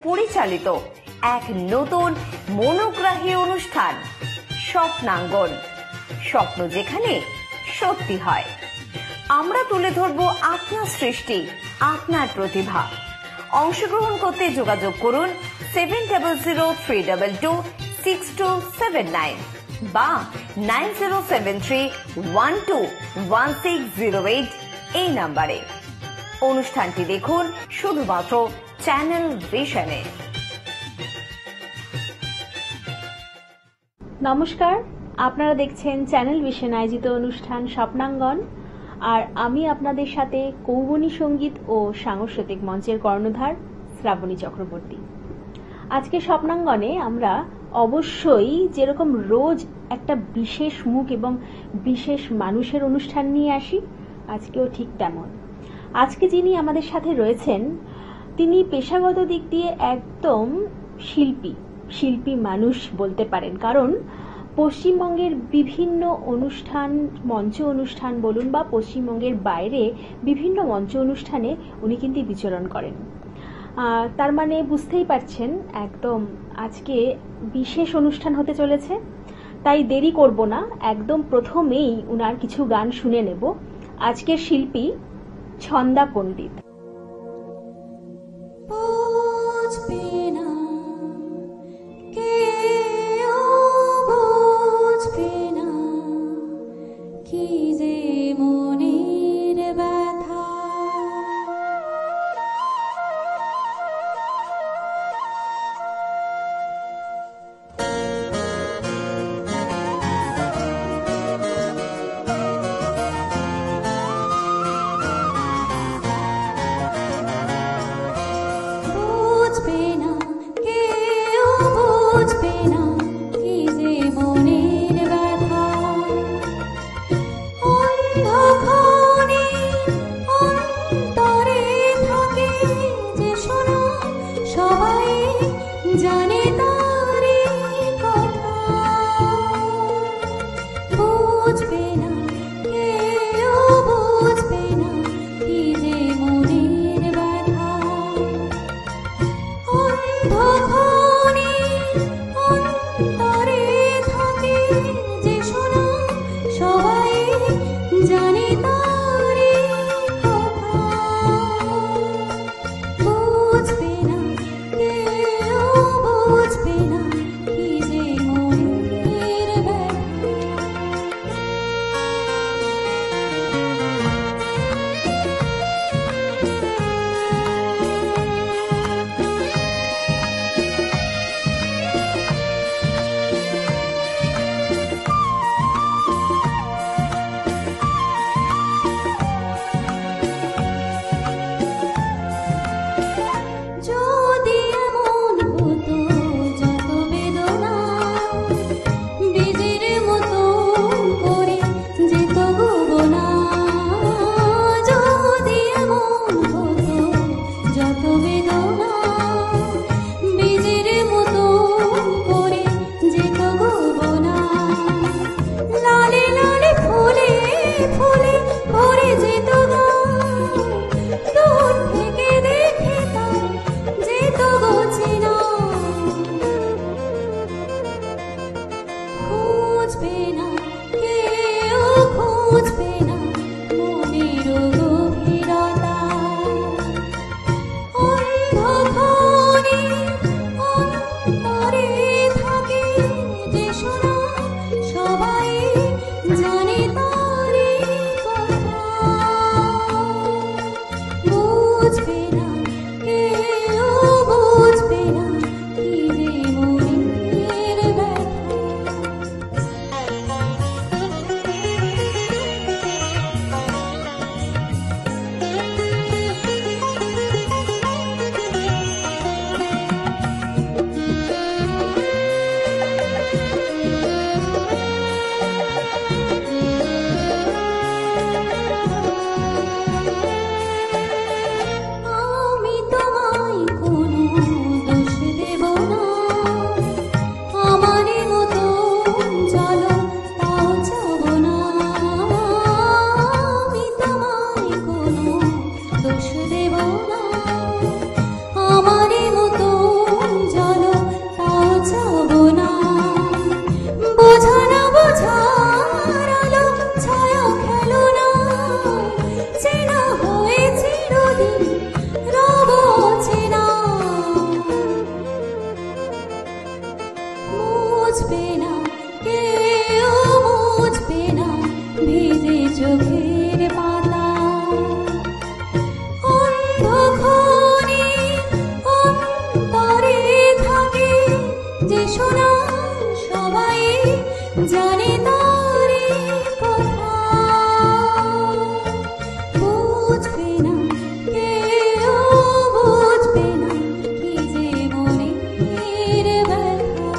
পরিচালিত এক নতুন মনোগ্রাহী অনুষ্ঠান স্বপ্নাঙ্গন। স্বপ্ন যেখানে সত্যি হয়। আমরা তুলে ধরব আপনার সৃষ্টি, আপনার প্রতিভা। অংশগ্রহণ করতে যোগাযোগ করুন 7003226279 বা 9073121608 এই নাম্বারে। অনুষ্ঠানটি দেখুন শুধুমাত্র চ্যানেল ভিশনে। নমস্কার, আপনারা দেখছেন চ্যানেল ভিশন আয়োজিত অনুষ্ঠান স্বপ্নাঙ্গন, আর আমি আপনাদের সাথে কৌবনী সঙ্গীত ও সাংস্কৃতিক মঞ্চের কর্ণধার শ্রাবণী চক্রবর্তী। আজকে স্বপ্নাঙ্গনে আমরা অবশ্যই যেরকম রোজ একটা বিশেষ মুখ এবং বিশেষ মানুষের অনুষ্ঠান নিয়ে আসি, আজকেও ঠিক তেমন। আজকে যিনি আমাদের সাথে রয়েছেন তিনি পেশাগত দিক দিয়ে একদম শিল্পী মানুষ বলতে পারেন, কারণ পশ্চিমবঙ্গের বিভিন্ন অনুষ্ঠান, মঞ্চ অনুষ্ঠান বলুন বা পশ্চিমবঙ্গের বাইরে বিভিন্ন মঞ্চ অনুষ্ঠানে উনি কিন্তু বিচরণ করেন। তার মানে বুঝতেই পারছেন একদম আজকে বিশেষ অনুষ্ঠান হতে চলেছে। তাই দেরি করব না, একদম প্রথমেই উনার কিছু গান শুনে নেব। আজকের শিল্পী ছন্দা পণ্ডিত। বুঝবে শোনা সবাই জানে তারে কথা, বুঝবে না কেউ বুঝবে না কি যে মনের ব্যথা।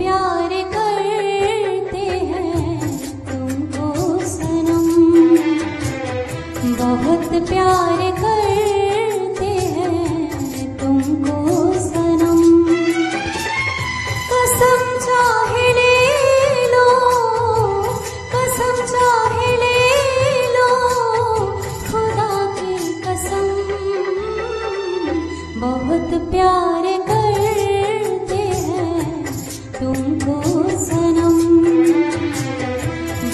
प्यार करते हैं तुमको सनम, बहुत प्यार करते हैं तुमको सनम। कसम चाहे ले लो, कसम चाहे ले लो, खुदा की कसम, बहुत प्यार करते हैं तुमको सनम,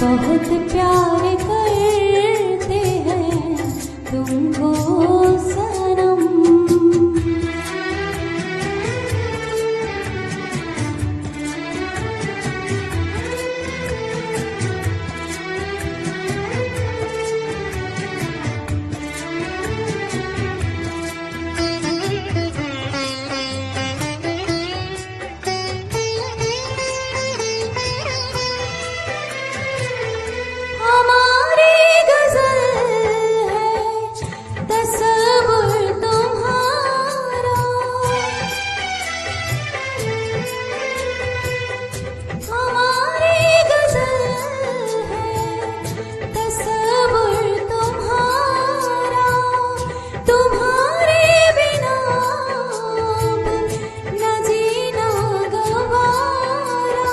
बहुत प्यार करते हैं तुमको सनम। हमारी गज़ल है तसव्वुर तुम्हारा, हमारी गज़ल है तसव्वुर तुम्हारा, तुम्हारे बिना न जीना गवारा,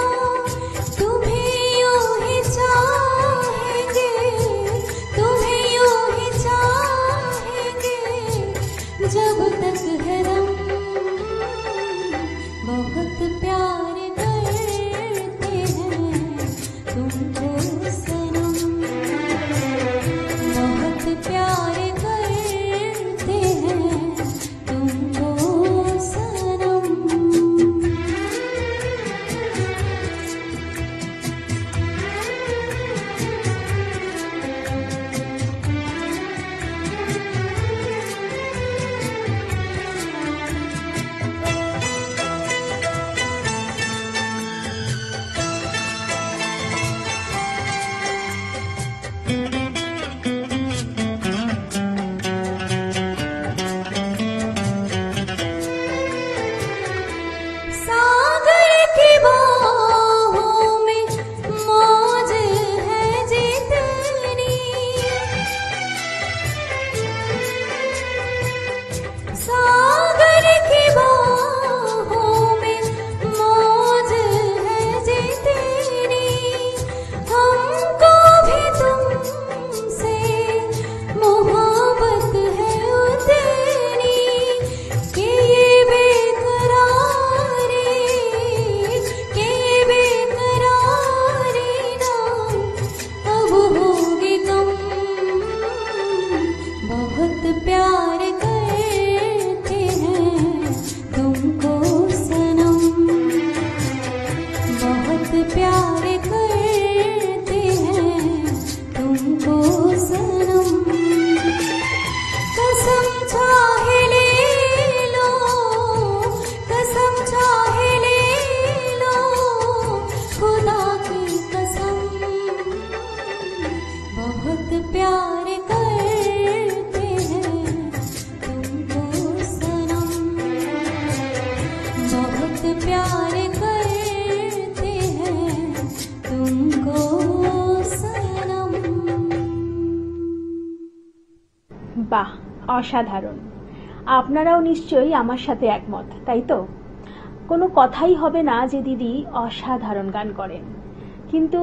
तुम्हें यूं ही चाहेंगे, तुम्हें यूं ही चाहेंगे जब तक है दम, बहुत प्यार करते हैं तुमको सनम, बहुत प्यार करते हैं तुमको सनम। सागर की बाहों में मौज है जितनी, सागर की बाहों में मौज है जितनी, हमको भी तुमसे मोहब्बत है उतनी, कि ये बेकरारी, कि ये बेकरारी ना अब होगी कम, बहुत प्यार करते हैं तुमको सनम, बहुत प्यार करते हैं तुमको सनम। कसम चाहे ले लो, कसम चाहे ले लो, खुदा की कसम, बहुत प्यार करते हैं तुमको सनम, बहुत प्यार करते हैं तुमको सनम। বাহ, অসাধারণ। আপনারাও নিশ্চয়ই আমার সাথে একমত, তাই তো? কোনো কথাই হবে না যে দিদি অসাধারণ গান করেন। কিন্তু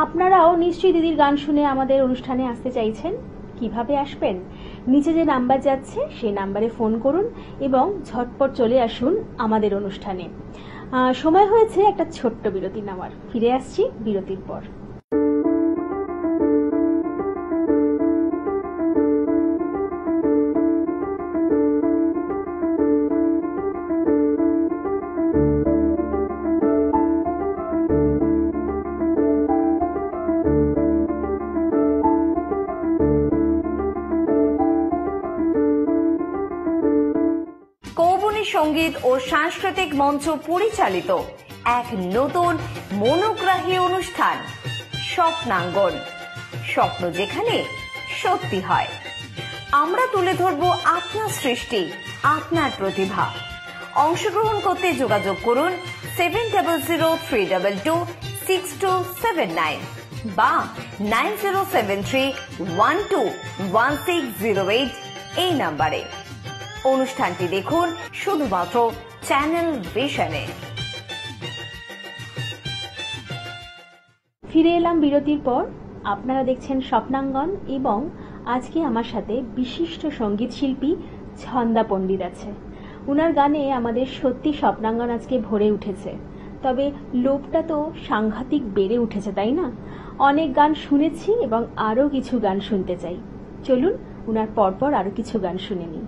আপনারাও নিশ্চয়ই দিদির গান শুনে আমাদের অনুষ্ঠানে আসতে চাইছেন। কিভাবে আসবেন? নিচে যে নাম্বার যাচ্ছে সেই নাম্বারে ফোন করুন এবং ঝটপট চলে আসুন আমাদের অনুষ্ঠানে। সময় হয়েছে একটা ছোট্ট বিরতি নেওয়ার। ফিরে আসছি বিরতির পর। সঙ্গীত ও সাংস্কৃতিক মঞ্চ পরিচালিত এক নতুন মনোগ্রাহী অনুষ্ঠান স্বপ্নাঙ্গন, স্বপ্ন যেখানে সত্যি হয়। আমরা তুলে ধরব আপনার সৃষ্টি, আপনার প্রতিভা। অংশগ্রহণ করতে যোগাযোগ করুন 7003226279 বা 9073121608 এই নাম্বারে। অনুষ্ঠানটি দেখুন শুধুমাত্র চ্যানেল ভিশনে। ফিরে এলাম বিরতির পর। আপনারা দেখছেন স্বপ্নাঙ্গন এবং আজকে আমার সাথে বিশিষ্ট সঙ্গীত শিল্পী ছন্দা পণ্ডিত আছে। উনার গানে আমাদের সত্যি স্বপ্নাঙ্গন আজকে ভরে উঠেছে। তবে লোভটা তো সাংঘাতিক বেড়ে উঠেছে, তাই না? অনেক গান শুনেছি এবং আরও কিছু গান শুনতে চাই। চলুন উনার পরপর আরও কিছু গান শুনে নিই।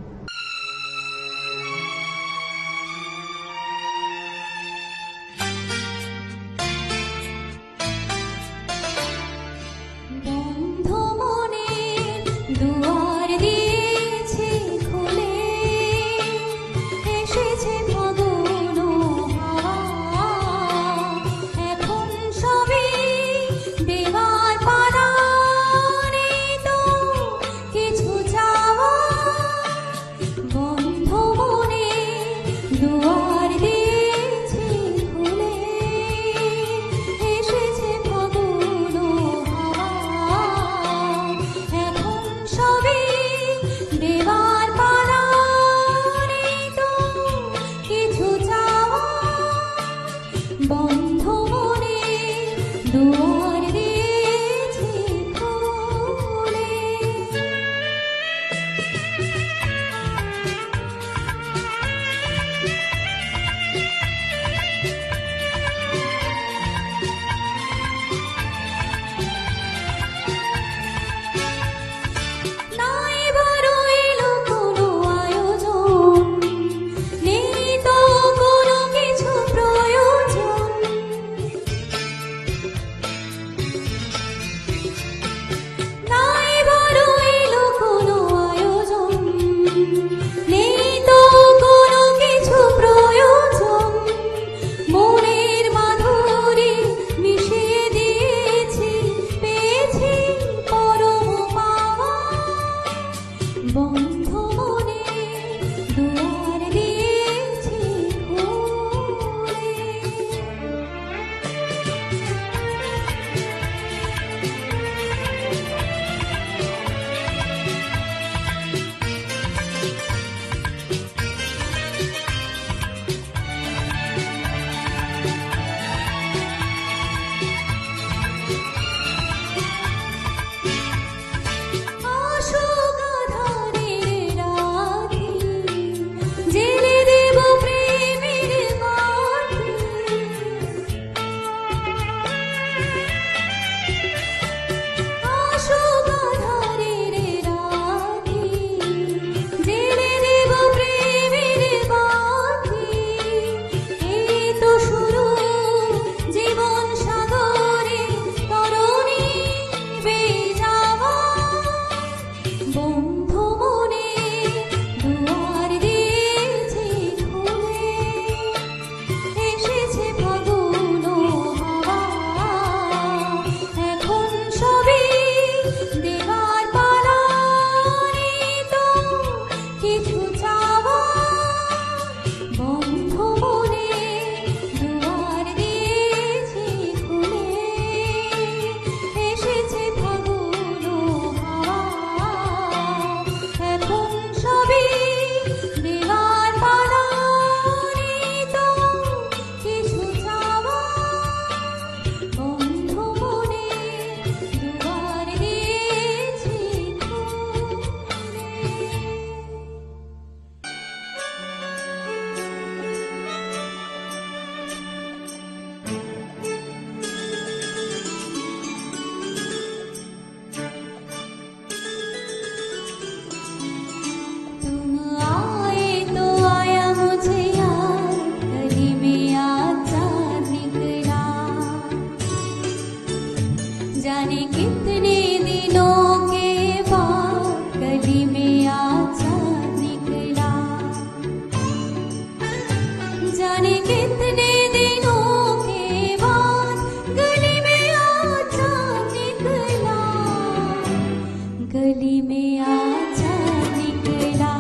गली में आजा निकला,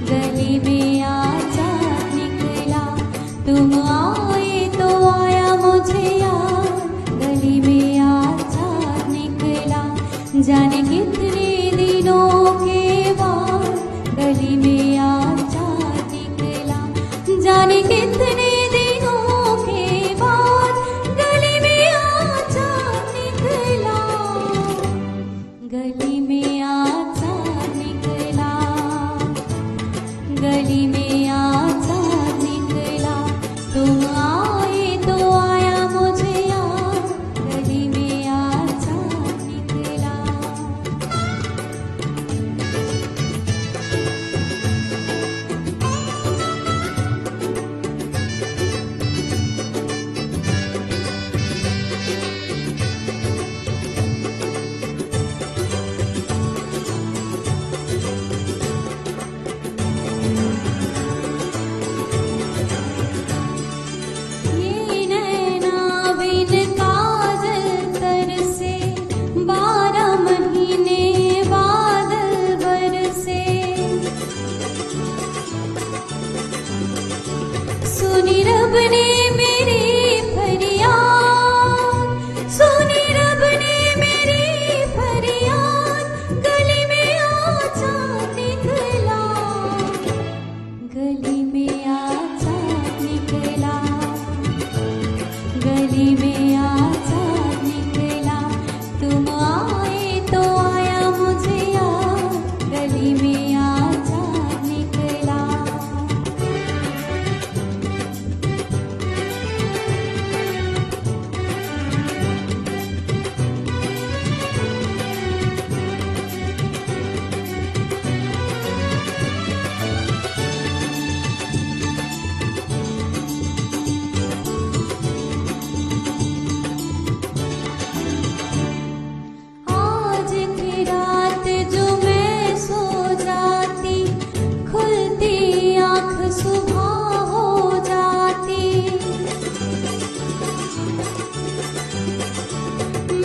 गली में आजा जाने कितने दिनों के बाद गली में आजा निकला, जाने कितने दिनों के बाद गली में आजा निकला, गली में आजा निकला, गली में आजा निकला। तुम आए तो आया मुझे याद, गली में आजा निकला। ये नैना बिन काजल तरसे, 12 महीने बादल बरसे। सुनी रब ने मेरी फरियाद, सुनी रब ने मेरी फरियाद, गली में आजा निकला, गली में आजा निकला, गली में आजा निकला। तुम आए तो आया मुझे याद, गली में आजा निकला। आज की रात जो मैं सो जाती, खुलती आँख सुबह हो जाती।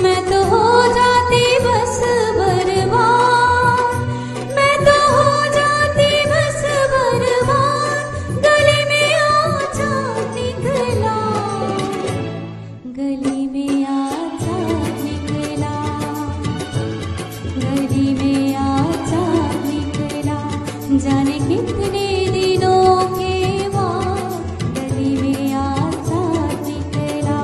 मैं तो हो जाती बस बर्बाद, मैं तो हो जाती बस बर्बाद, गली में आजा निकला, गली में आजा निकला, गली में आजा निकला। जाने कितने दिनों के बाद गली में आजा निकला।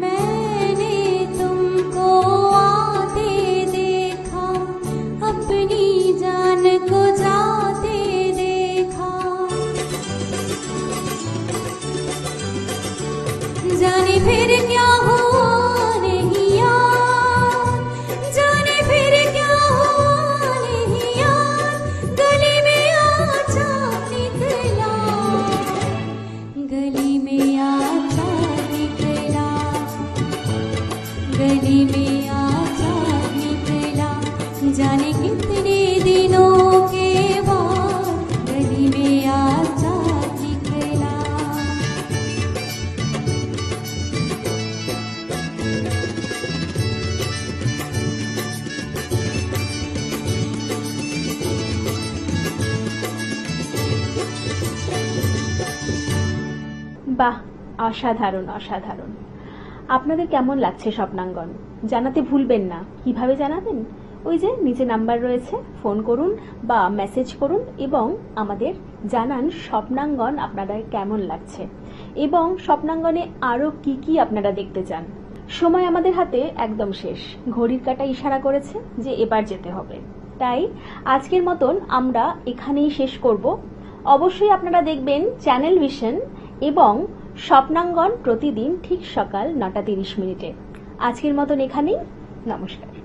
मैंने तुमको आते देखा, अपनी जान को जाते देखा। जाने फिर क्या हुआ नहीं याद, जाने फिर क्या हुआ नहीं याद, गली में आजा निकला, गली में आजा निकला, गली में आजा निकला। जाने कितने दिनों के बाद गली में आजा निकला। বাহ, অসাধারণ অসাধারণ। আপনাদের কেমন লাগছে স্বপ্নাঙ্গন? জানাতে ভুলবেন না। কিভাবে জানাবেন? ওই যে নিচে নাম্বার রয়েছে, ফোন করুন বা মেসেজ করুন এবং আমাদের জানান স্বপ্নাঙ্গন আপনাদের কেমন লাগছে এবং স্বপ্নাঙ্গনে আরো কি কি আপনারা দেখতে চান। সময় আমাদের হাতে একদম শেষ, ঘড়ির কাঁটা ইশারা করেছে যে এবার যেতে হবে। তাই আজকের মতন আমরা এখানেই শেষ করব। অবশ্যই আপনারা দেখবেন চ্যানেল ভিশন এবং স্বপ্নাঙ্গন প্রতিদিন ঠিক সকাল 9:30 আজকের মতন এখানেই। নমস্কার।